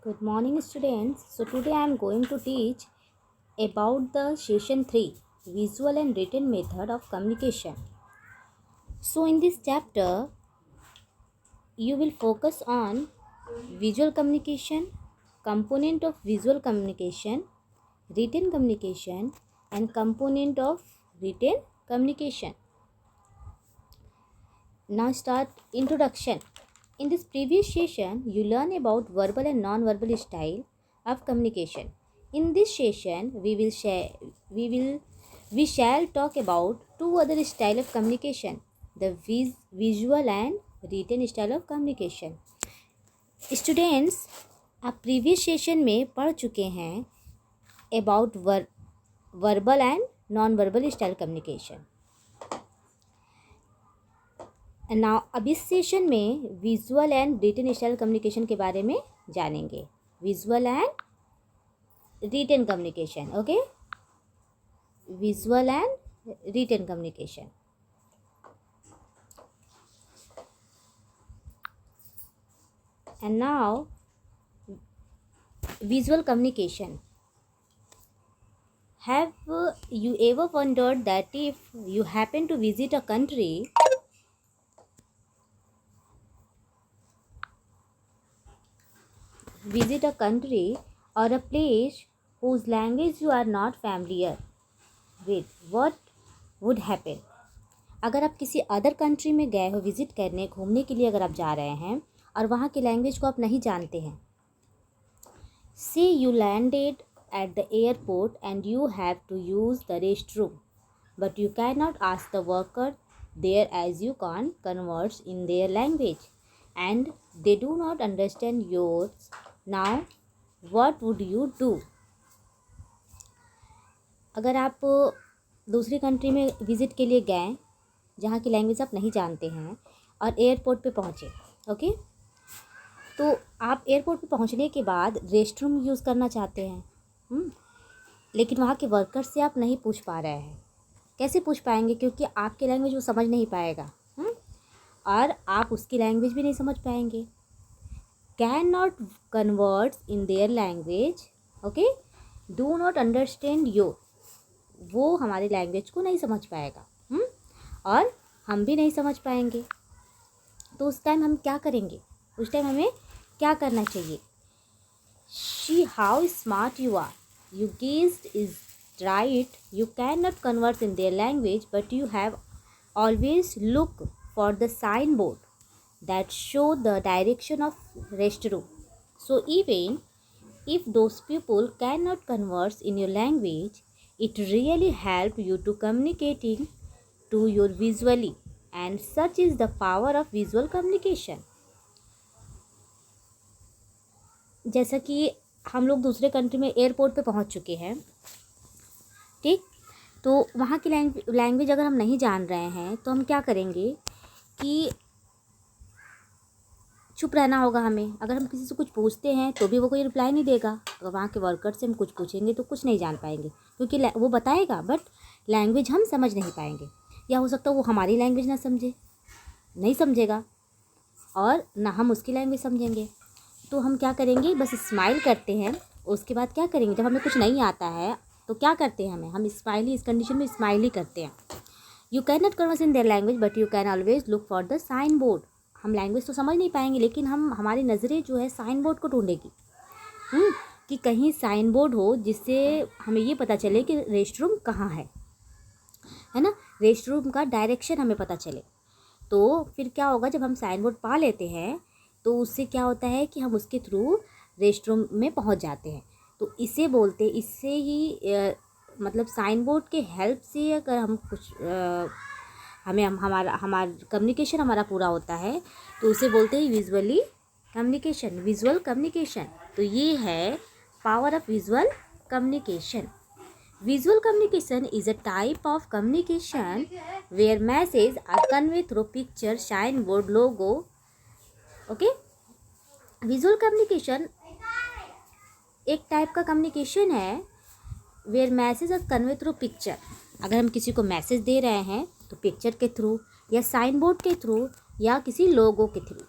Good morning, students. So, today I am going to teach about the session 3 visual and written method of communication. So, in this chapter, you will focus on visual communication, component of visual communication, written communication, and component of written communication. Now, start introduction. In this previous session, you learn about verbal and non-verbal style of communication. In this session, we shall talk about two other style of communication: the visual and written style of communication. Students, आप previous session में पढ़ चुके हैं about verbal and non verbal style communication. Now अब इस session में visual and written style communication के बारे में जानेंगे. Visual and written communication. Okay, visual and written communication. And now visual communication. Have you ever wondered that if you happen to visit a country or a place whose language you are not familiar with, what would happen? अगर आप किसी other country में गए हो visit करने, घूमने के लिए अगर आप जा रहे हैं और वहाँ की लैंग्वेज को आप नहीं जानते हैं. Say you landed at the airport and you have to use the restroom, but you cannot ask the worker there as you can't converse in their language and they do not understand yours. Now, what would you do? अगर आप दूसरी country में visit के लिए गए जहाँ की language आप नहीं जानते हैं और एयरपोर्ट पे पहुँचे, ओके, तो आप एयरपोर्ट पे पहुंचने के बाद रेस्ट रूम यूज़ करना चाहते हैं, लेकिन वहाँ के वर्कर से आप नहीं पूछ पा रहे हैं. कैसे पूछ पाएंगे? क्योंकि आपकी लैंग्वेज वो समझ नहीं पाएगा और आप उसकी लैंग्वेज भी नहीं समझ पाएंगे. Can not converts in their language, okay, do not understand your, वो हमारी लैंग्वेज को नहीं समझ पाएगा और हम भी नहीं समझ पाएंगे. तो उस टाइम हम क्या करेंगे? उस टाइम हमें क्या करना चाहिए? See how smart you are. You guessed is right. You cannot converse in their language, but you have always look for the signboard that show the direction of restroom. So even if those people cannot converse in your language, it really help you to communicating to your visually, and such is the power of visual communication. जैसा कि हम लोग दूसरे country में airport पे पहुंच चुके हैं, ठीक, तो वहाँ की लैंग्वेज अगर हम नहीं जान रहे हैं तो हम क्या करेंगे कि चुप रहना होगा हमें. अगर हम किसी से कुछ पूछते हैं तो भी वो कोई रिप्लाई नहीं देगा. अगर वहाँ के वर्कर से हम कुछ पूछेंगे तो कुछ नहीं जान पाएंगे क्योंकि वो बताएगा बट लैंग्वेज हम समझ नहीं पाएंगे. या हो सकता है वो हमारी लैंग्वेज ना नहीं समझेगा और ना हम उसकी लैंग्वेज समझेंगे. तो हम क्या करेंगे? बस स्माइल करते हैं. उसके बाद क्या करेंगे? जब हमें कुछ नहीं आता है तो क्या करते हैं? हम स्माइली, इस कंडीशन में स्माइली करते हैं. You can not converse in their language but you can always look for the sign board. हम लैंग्वेज तो समझ नहीं पाएंगे लेकिन हमारी नज़रें जो है साइन बोर्ड को ढूंढेगी कि कहीं साइन बोर्ड हो जिससे हमें ये पता चले कि रेस्ट रूम कहाँ है ना, रेस्ट रूम का डायरेक्शन हमें पता चले. तो फिर क्या होगा? जब हम साइन बोर्ड पा लेते हैं तो उससे क्या होता है कि हम उसके थ्रू रेस्ट रूम में पहुंच जाते हैं. तो इससे ही मतलब साइन बोर्ड के हेल्प से अगर हम कुछ हमारा कम्युनिकेशन हमारा पूरा होता है तो उसे बोलते हैं विजुअली कम्युनिकेशन, विजुअल कम्युनिकेशन. तो ये है power of visual communication. Visual communication is a type of communication where messages are conveyed through picture, signboard, logo. Okay, visual communication एक टाइप का कम्युनिकेशन है where message are convey through picture. अगर हम किसी को मैसेज दे रहे हैं तो पिक्चर के थ्रू या साइन बोर्ड के थ्रू या किसी लोगो के थ्रू,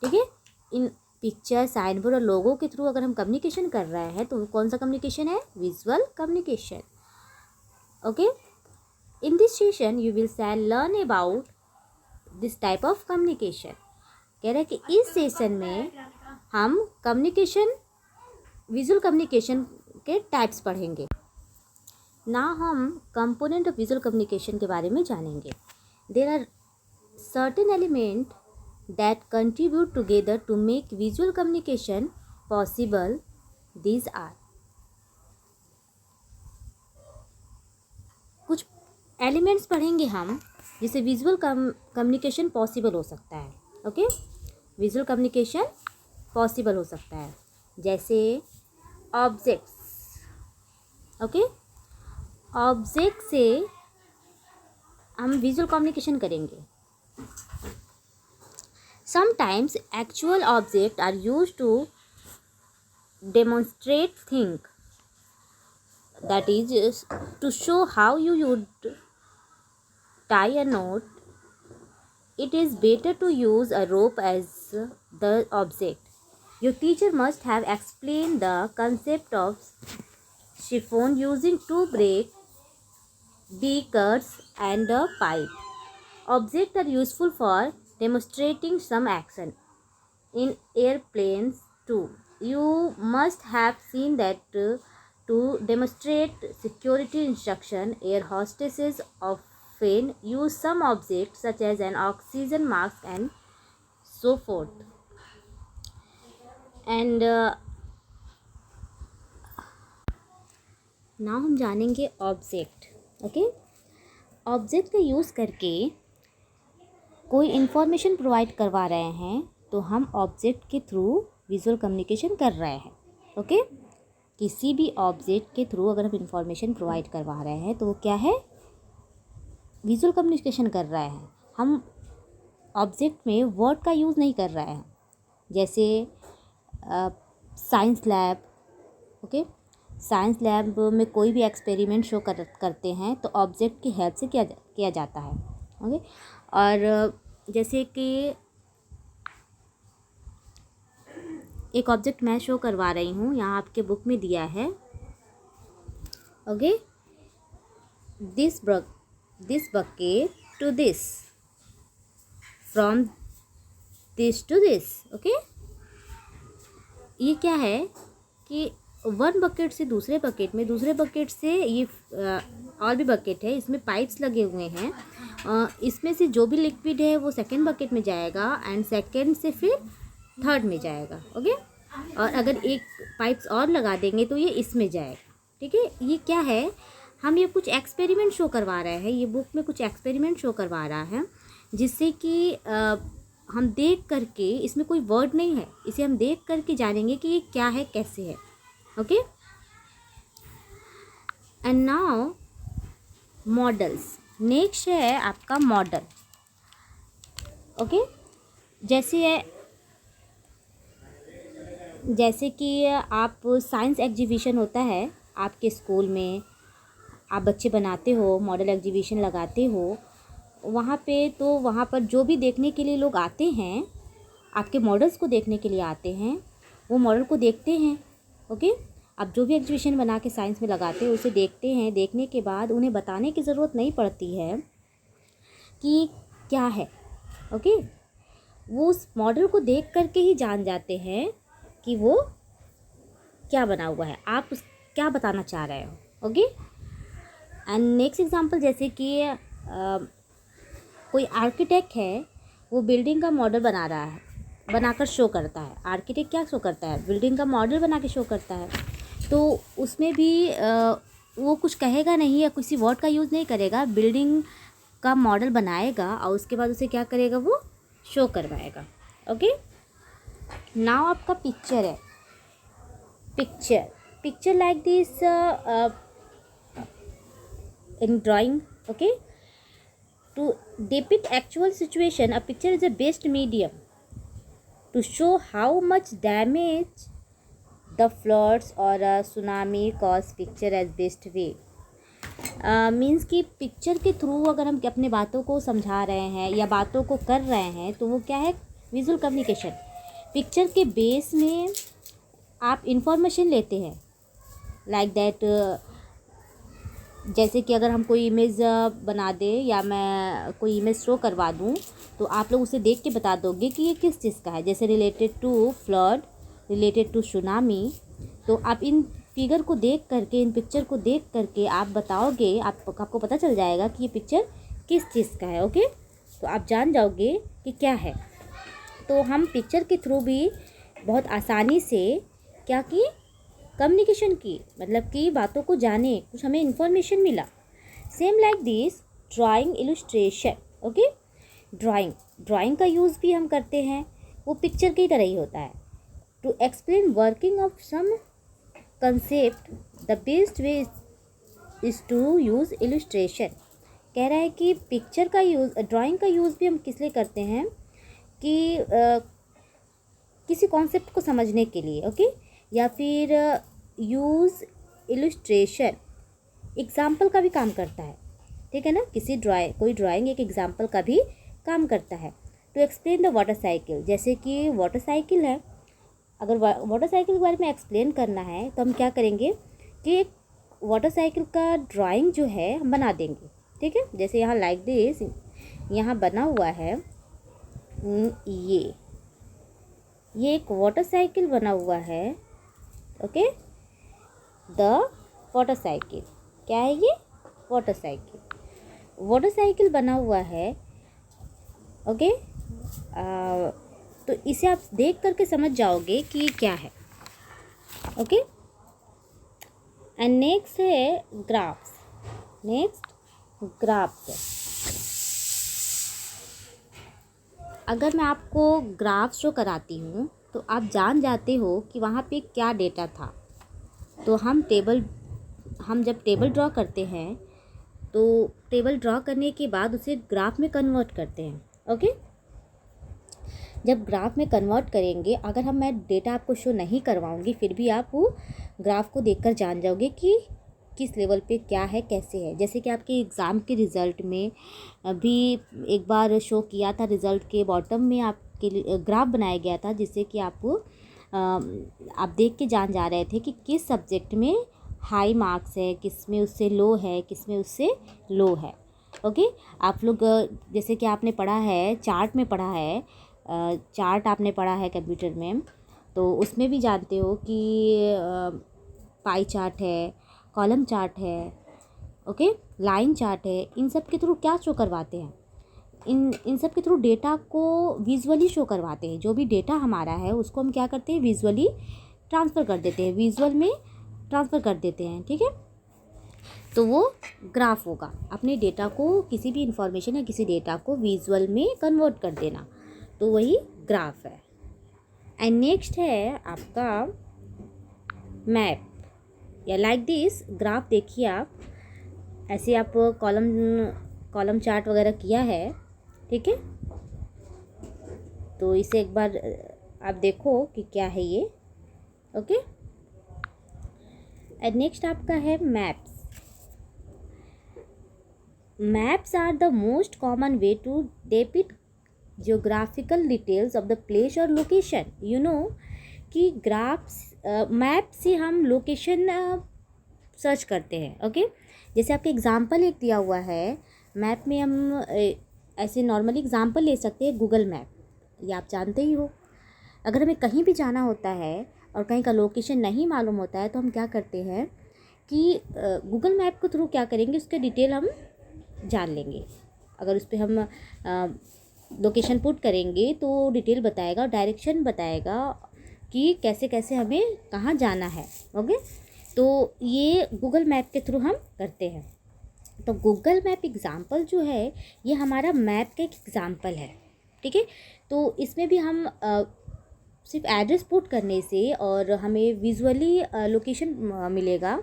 ठीक है. इन पिक्चर, साइन बोर्ड और लोगों के थ्रू अगर हम कम्युनिकेशन कर रहे हैं तो वो कौन सा कम्युनिकेशन है? Visual communication. Okay, in this session you will learn about this type of communication. कह रहे हैं कि इस सेशन में हम कम्युनिकेशन, विजुअल कम्युनिकेशन के टाइप्स पढ़ेंगे। ना हम कंपोनेंट ऑफ विजुअल कम्युनिकेशन के बारे में जानेंगे। There are certain element that contribute together to make visual communication possible. These are, कुछ एलिमेंट्स पढ़ेंगे हम जिससे विजुअल कम्युनिकेशन पॉसिबल हो सकता है। ओके, विजुअल कम्युनिकेशन पॉसिबल हो सकता है, जैसे ऑब्जेक्ट्स। ओके, ऑब्जेक्ट से हम विजुअल कम्युनिकेशन करेंगे। Sometimes actual object are used to demonstrate thing, that is to show how you would tie a knot. It is better to use a rope as the object. Your teacher must have explained the concept of chiffon using two beakers and a pipe. Objects are useful for demonstrating some action. In airplanes too, you must have seen that to demonstrate security instruction, air hostesses often use some objects such as an oxygen mask and so forth. And now हम जानेंगे object. Okay, object का use करके कोई information provide करवा रहे हैं तो हम ऑब्जेक्ट के थ्रू विजुअल कम्युनिकेशन कर रहे हैं। ओके, किसी भी ऑब्जेक्ट के थ्रू अगर हम इंफॉर्मेशन प्रोवाइड करवा रहे हैं तो वो क्या है? विजुअल कम्युनिकेशन कर रहे हैं। हम ऑब्जेक्ट में वर्ड का यूज़ नहीं कर रहे हैं, जैसे science lab. Okay, science lab में कोई भी एक्सपेरिमेंट शो करते हैं तो ऑब्जेक्ट की हेल्प से किया जाता है। ओके, और जैसे कि एक ऑब्जेक्ट मैं शो करवा रही हूँ, यहाँ आपके बुक में दिया है। Okay, this bucket to this, from this to this. Okay, ये क्या है कि वन बकेट से दूसरे बकेट में, दूसरे बकेट से ये और भी बकेट है, इसमें पाइप्स लगे हुए हैं। इसमें से जो भी लिक्विड है वो सेकेंड बकेट में जाएगा एंड सेकेंड से फिर थर्ड में जाएगा। ओके, और अगर एक पाइप्स और लगा देंगे तो ये इसमें जाएगा। ठीक है, ये क्या है? हम ये कुछ एक्सपेरिमेंट शो करवा रहे हैं, ये बुक में कुछ एक्सपेरिमेंट शो करवा रहा है, जिससे कि हम देख करके, इसमें कोई वर्ड नहीं है, इसे हम देख करके जानेंगे कि ये क्या है, कैसे है। Okay, and now models. Next है आपका मॉडल। ओके, जैसे कि आप साइंस एग्जीबिशन होता है आपके स्कूल में, आप बच्चे बनाते हो, मॉडल एग्जीबिशन लगाते हो, वहाँ पे तो वहाँ पर जो भी देखने के लिए लोग आते हैं, आपके मॉडल्स को देखने के लिए आते हैं, वो मॉडल को देखते हैं। ओके, आप जो भी एग्जीबिशन बना के साइंस में लगाते हो उसे देखते हैं, देखने के बाद उन्हें बताने की ज़रूरत नहीं पड़ती है कि क्या है। ओके, वो उस मॉडल को देख करके ही जान जाते हैं कि वो क्या बना हुआ है, आप क्या बताना चाह रहे हो। ओके, एंड नेक्स्ट एग्जांपल, जैसे कि कोई आर्किटेक्ट है, वो बिल्डिंग का मॉडल बना रहा है, बनाकर शो करता है। आर्किटेक्ट क्या शो करता है? बिल्डिंग का मॉडल बना के शो करता है। तो उसमें भी वो कुछ कहेगा नहीं या किसी वर्ड का यूज़ नहीं करेगा, बिल्डिंग का मॉडल बनाएगा और उसके बाद उसे क्या करेगा? वो शो करवाएगा। ओके, नाउ आपका पिक्चर है। Picture like this in drawing. Okay, to depict actual situation, a picture is the best medium to show how much damage the floods or a tsunami cause. Picture as best way means कि picture के through अगर हम अपने बातों को समझा रहे हैं या बातों को कर रहे हैं तो वो क्या है? Visual communication. पिक्चर के बेस में आप इंफॉर्मेशन लेते हैं, लाइक दैट जैसे कि अगर हम कोई इमेज बना दें या मैं कोई इमेज शो करवा दूं तो आप लोग उसे देख के बता दोगे कि ये किस चीज़ का है, जैसे related to flood, related to tsunami. तो आप इन फिगर को देख करके, इन पिक्चर को देख करके आप बताओगे, आपको पता चल जाएगा कि ये पिक्चर किस चीज़ का है। ओके, तो आप जान जाओगे कि क्या है। तो हम पिक्चर के थ्रू भी बहुत आसानी से क्या की, कम्युनिकेशन की, मतलब कि बातों को जाने, कुछ हमें इन्फॉर्मेशन मिला। Same like this drawing, illustration. Okay, drawing का यूज़ भी हम करते हैं, वो पिक्चर की तरह ही होता है। To explain working of some concept the best way is to use illustration. कह रहा है कि पिक्चर का यूज़, ड्राइंग का यूज़ भी हम किस लिए करते हैं कि किसी कॉन्सेप्ट को समझने के लिए। ओके, या फिर यूज़ इलस्ट्रेशन एग्ज़ाम्पल का भी काम करता है, ठीक है ना। कोई ड्राइंग एक एग्ज़ाम्पल का भी काम करता है। To explain the water cycle, जैसे कि वाटर साइकिल है, अगर वाटर साइकिल के बारे में एक्सप्लेन करना है तो हम क्या करेंगे कि एक वाटर साइकिल का ड्राइंग जो है हम बना देंगे, ठीक है। जैसे यहाँ लाइक दिस, यहाँ बना हुआ है ये एक वाटर साइकिल बना हुआ है। ओके, द वाटर साइकिल, क्या है ये, वाटर साइकिल बना हुआ है। ओके, तो इसे आप देख करके समझ जाओगे कि ये क्या है। ओके, एंड नेक्स्ट है ग्राफ्स। अगर मैं आपको ग्राफ शो कराती हूँ तो आप जान जाते हो कि वहाँ पे क्या डेटा था। तो हम जब टेबल ड्रॉ करते हैं तो टेबल ड्रॉ करने के बाद उसे ग्राफ में कन्वर्ट करते हैं। ओके, जब ग्राफ में कन्वर्ट करेंगे, अगर मैं डेटा आपको शो नहीं करवाऊँगी फिर भी आप वो ग्राफ को देखकर जान जाओगे कि किस लेवल पे क्या है, कैसे है। जैसे कि आपके एग्ज़ाम के रिज़ल्ट में भी एक बार शो किया था, रिज़ल्ट के बॉटम में आपके लिए ग्राफ बनाया गया था, जिससे कि आप देख के जान जा रहे थे कि किस सब्जेक्ट में हाई मार्क्स है, किस में उससे लो है, किस में उससे लो है। ओके, आप लोग जैसे कि आपने पढ़ा है, चार्ट में पढ़ा है, चार्ट आपने पढ़ा है कंप्यूटर में, तो उसमें भी जानते हो कि पाई चार्ट है, कॉलम चार्ट है, ओके, लाइन चार्ट है। इन सब के थ्रू क्या शो करवाते हैं, इन सब के थ्रू डेटा को विजुअली शो करवाते हैं। जो भी डेटा हमारा है उसको हम क्या करते हैं, विजुअली ट्रांसफ़र कर देते हैं, विजुअल में ट्रांसफ़र कर देते हैं, ठीक है। तो वो ग्राफ होगा, अपने डेटा को, किसी भी इंफॉर्मेशन या किसी डेटा को विजुअल में कन्वर्ट कर देना, तो वही ग्राफ है। एंड नेक्स्ट है आपका मैप, या लाइक दिस ग्राफ। देखिए आप ऐसे आप कॉलम चार्ट वगैरह किया है, ठीक है। तो इसे एक बार आप देखो कि क्या है ये। ओके, एंड नेक्स्ट आपका है maps. Maps are the most common way to depict geographical details of the place और लोकेशन। यू नो कि मैप से हम लोकेशन सर्च करते हैं। ओके, जैसे आपके एग्जांपल एक दिया हुआ है, मैप में हम ऐसे नॉर्मली एग्जांपल ले सकते हैं, गूगल मैप, ये आप जानते ही हो। अगर हमें कहीं भी जाना होता है और कहीं का लोकेशन नहीं मालूम होता है तो हम क्या करते हैं कि गूगल मैप के थ्रू क्या करेंगे, उसके डिटेल हम जान लेंगे। अगर उस पर हम लोकेशन पुट करेंगे तो डिटेल बताएगा, डायरेक्शन बताएगा कि कैसे कैसे हमें कहाँ जाना है। ओके, तो ये गूगल मैप के थ्रू हम करते हैं। तो गूगल मैप एग्ज़ाम्पल जो है ये हमारा मैप का एक एग्ज़ाम्पल है, ठीक है। तो इसमें भी हम सिर्फ एड्रेस पुट करने से और हमें विजुअली लोकेशन मिलेगा,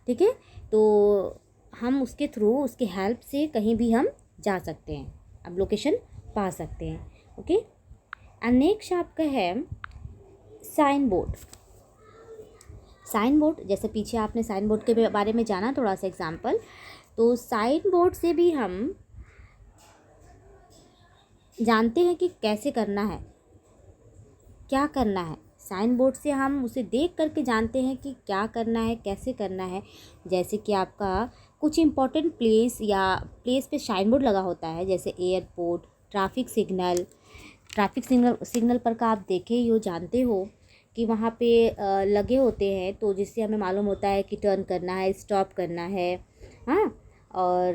ठीक है। तो हम उसके थ्रू, उसके हेल्प से कहीं भी हम जा सकते हैं, अब लोकेशन पा सकते हैं। ओके, एंड नेक्स्ट आपका है साइन बोर्ड। जैसे पीछे आपने साइन बोर्ड के बारे में जाना थोड़ा सा एग्जाम्पल, तो साइन बोर्ड से भी हम जानते हैं कि कैसे करना है, क्या करना है। साइन बोर्ड से हम उसे देख करके जानते हैं कि क्या करना है, कैसे करना है। जैसे कि आपका कुछ इम्पोर्टेंट प्लेस या प्लेस पे साइन बोर्ड लगा होता है, जैसे एयरपोर्ट, ट्रैफिक सिग्नल पर का आप देखे ही हो, जानते हो कि वहाँ पे लगे होते हैं, तो जिससे हमें मालूम होता है कि टर्न करना है, स्टॉप करना है। हाँ, और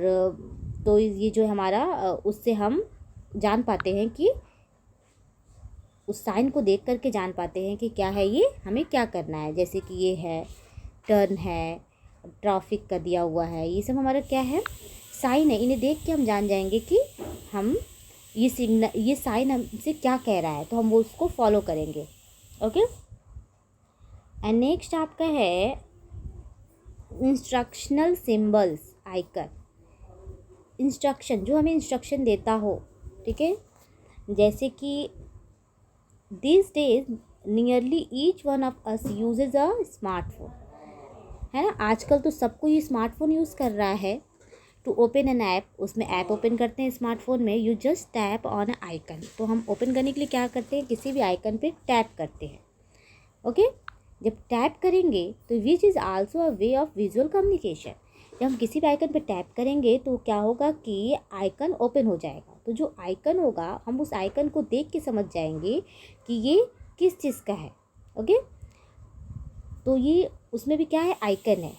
तो ये जो हमारा उससे हम जान पाते हैं कि उस साइन को देख करके जान पाते हैं कि क्या है, ये हमें क्या करना है। जैसे कि ये है टर्न है, ट्रैफिक का दिया हुआ है, ये सब हमारा क्या है, साइन है। इन्हें देख के हम जान जाएंगे कि हम ये साइन हमसे क्या कह रहा है, तो हम वो उसको फॉलो करेंगे। ओके। एंड नेक्स्ट आपका है इंस्ट्रक्शनल सिंबल्स आइकन। इंस्ट्रक्शन, जो हमें इंस्ट्रक्शन देता हो, ठीक है। जैसे कि these days nearly each one of us uses a smartphone, है ना। आजकल तो सबको ये स्मार्टफोन यूज़ कर रहा है। टू ओपन एन ऐप, उसमें ऐप ओपन करते हैं स्मार्टफोन में, you just tap on a icon. तो हम ओपन करने के लिए क्या करते हैं, किसी भी आइकन पे टैप करते हैं। ओके। जब टैप करेंगे तो which is also a way of visual communication. जब हम किसी भी आइकन पे टैप करेंगे तो क्या होगा कि आइकन ओपन हो जाएगा। तो जो आइकन होगा, हम उस आइकन को देख के समझ जाएंगे कि ये किस चीज़ का है। ओके। तो ये उसमें भी क्या है, आइकन है।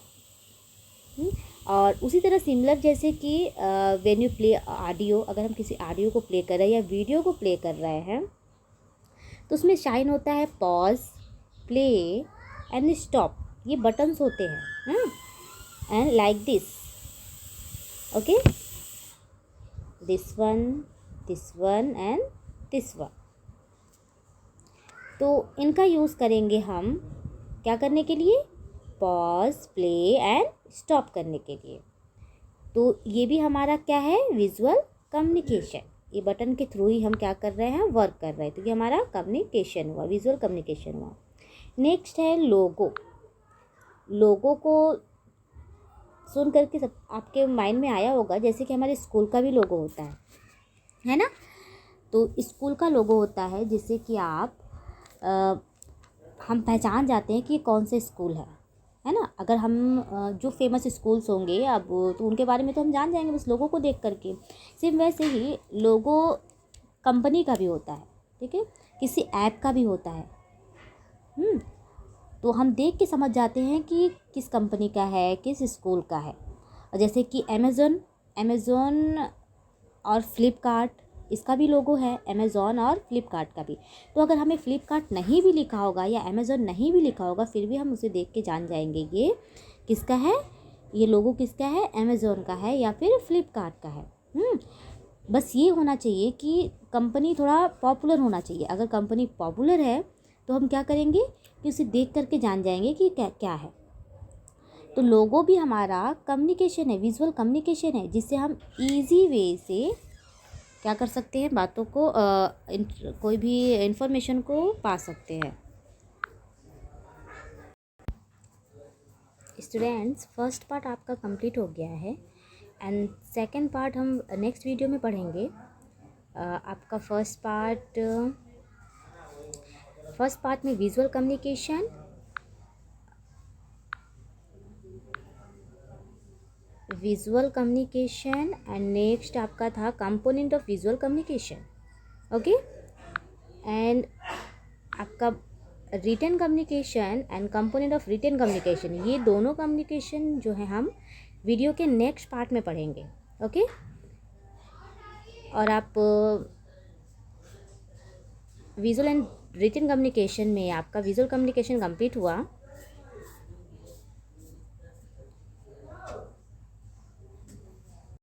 और उसी तरह सिमिलर, जैसे कि व्हेन यू प्ले ऑडियो, अगर हम किसी ऑडियो को प्ले कर रहे हैं या वीडियो को प्ले कर रहे हैं, तो उसमें शाइन होता है पॉज, प्ले एंड स्टॉप, ये बटन्स होते हैं। And like this, okay, this one and this one. तो इनका यूज़ करेंगे हम क्या करने के लिए, पॉज, प्ले एंड स्टॉप करने के लिए। तो ये भी हमारा क्या है, विजुअल कम्युनिकेशन। ये बटन के थ्रू ही हम क्या कर रहे हैं, वर्क कर रहे हैं। तो ये हमारा कम्युनिकेशन हुआ, विजुअल कम्युनिकेशन हुआ। नेक्स्ट है लोगो। लोगो को सुन करके सब आपके माइंड में आया होगा, जैसे कि हमारे स्कूल का भी लोगो होता है ना। तो स्कूल का लोगो होता है जिससे कि हम पहचान जाते हैं कि ये कौन सा स्कूल है ना। अगर हम जो फेमस स्कूल्स होंगे अब, तो उनके बारे में तो हम जान जाएंगे बस लोगों को देख करके। सिर्फ वैसे ही लोगो कंपनी का भी होता है, ठीक है, किसी ऐप का भी होता है। तो हम देख के समझ जाते हैं कि किस कंपनी का है, किस स्कूल का है। जैसे कि अमेज़ॉन और फ्लिपकार्ट, इसका भी लोगो है, अमेज़ॉन और फ्लिपकार्ट का भी। तो अगर हमें फ्लिपकार्ट नहीं भी लिखा होगा या अमेज़ॉन नहीं भी लिखा होगा, फिर भी हम उसे देख के जान जाएंगे ये किसका है, ये लोगो किसका है, अमेज़ॉन का है या फिर फ्लिपकार्ट का है। बस ये होना चाहिए कि कंपनी थोड़ा पॉपुलर होना चाहिए। अगर कंपनी पॉपुलर है तो हम क्या करेंगे कि उसे देख करके जान जाएंगे कि क्या है। तो लोगो भी हमारा कम्युनिकेशन है, विजुअल कम्युनिकेशन है, जिससे हम इजी वे से क्या कर सकते हैं, बातों को कोई भी इंफॉर्मेशन को पा सकते हैं। स्टूडेंट्स, फर्स्ट पार्ट आपका कंप्लीट हो गया है एंड सेकंड पार्ट हम नेक्स्ट वीडियो में पढ़ेंगे। आपका फर्स्ट पार्ट में विजुअल कम्युनिकेशन एंड नेक्स्ट आपका था component of visual communication. Okay. And आपका written communication and component of written communication, ये दोनों कम्युनिकेशन जो है हम वीडियो के नेक्स्ट पार्ट में पढ़ेंगे। ओके। और आप विजुअल एंड रिटन कम्युनिकेशन में आपका विजुअल कम्युनिकेशन कंप्लीट हुआ।